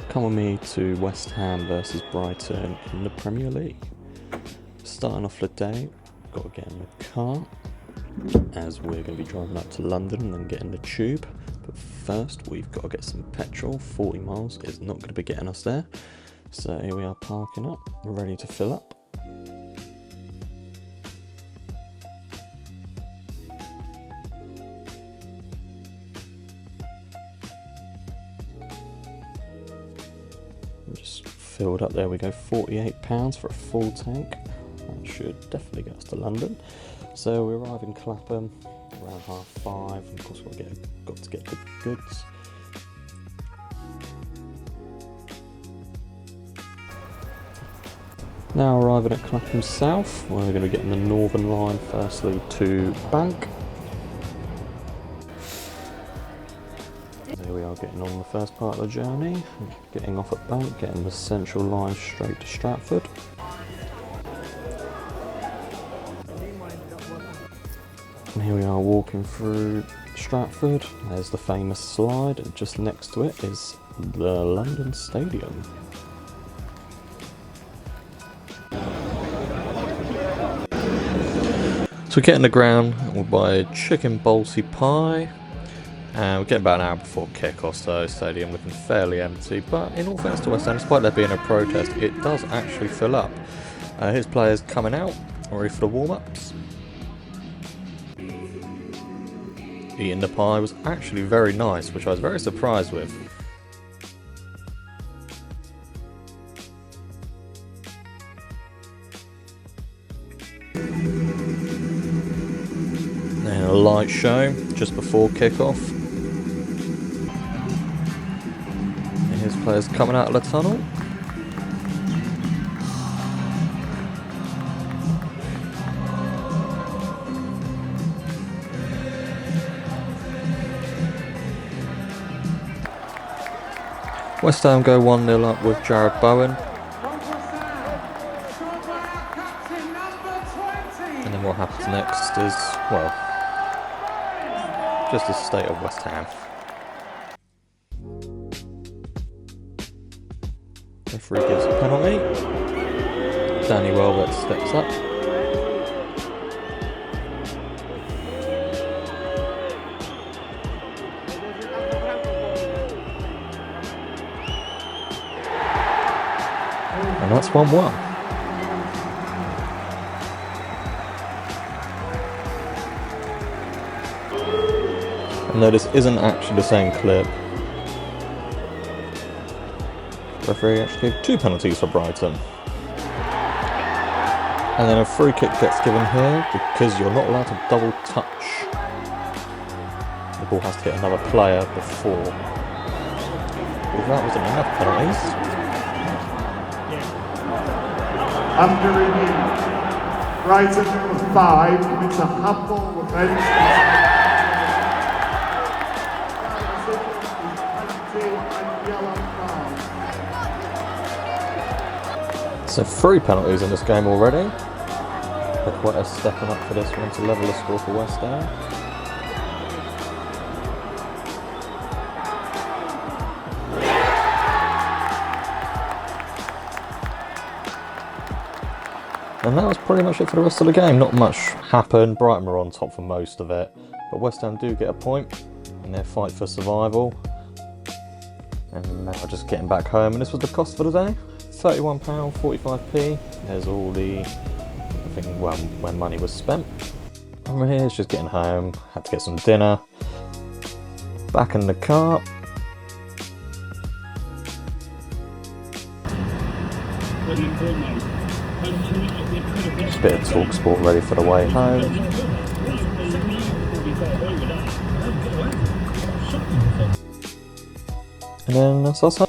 come with me to West Ham versus Brighton in the Premier League. Starting off the day, got to get in the car, as we're going to be driving up to London and then getting the tube. But first, we've got to get some petrol. 40 miles is not going to be getting us there. So here we are parking up, ready to fill up. Just filled up, there we go, £48 for a full tank. That should definitely get us to London. So we arrive in Clapham around 5:30, and of course we've got to get the goods. Now arriving at Clapham South, we're going to get in the Northern Line firstly to Bank. There we are, getting on the first part of the journey, getting off at Bank, getting the Central Line straight to Stratford. And here we are walking through Stratford. There's the famous slide, and just next to it is the London Stadium. So we get in the ground, we'll buy a chicken balsy pie. We get about an hour before kick-off, so stadium looking fairly empty. But in all fairness to West Ham, despite there being a protest, it does actually fill up. Here's players coming out, ready for the warm-ups. Eating the pie was actually very nice, which I was very surprised with. Then a light show just before kick-off. And here's players coming out of the tunnel. West Ham go 1-0 up with Jared Bowen. And then what happens next is, well, just the state of West Ham. Referee gives a penalty. Danny Welbeck steps up. And that's 1-1. And though this isn't actually the same clip, the referee actually gave 2 penalties for Brighton. And then a free kick gets given here because you're not allowed to double touch. The ball has to hit another player before. Well, that wasn't enough penalties. Under review, Brighton number 5 commits a handball offence. So 3 penalties in this game already. They're quite a stepping up for this one to level the score for West Ham. And that was pretty much it for the rest of the game. Not much happened. Brighton were on top for most of it. But West Ham do get a point in their fight for survival. And now just getting back home. And this was the cost for the day. £31, 45p. There's all the, I think, well, when money was spent. And we're here, it's just getting home. Had to get some dinner. Back in the car. Just a bit of talk sport ready for the way home. And then that's us home.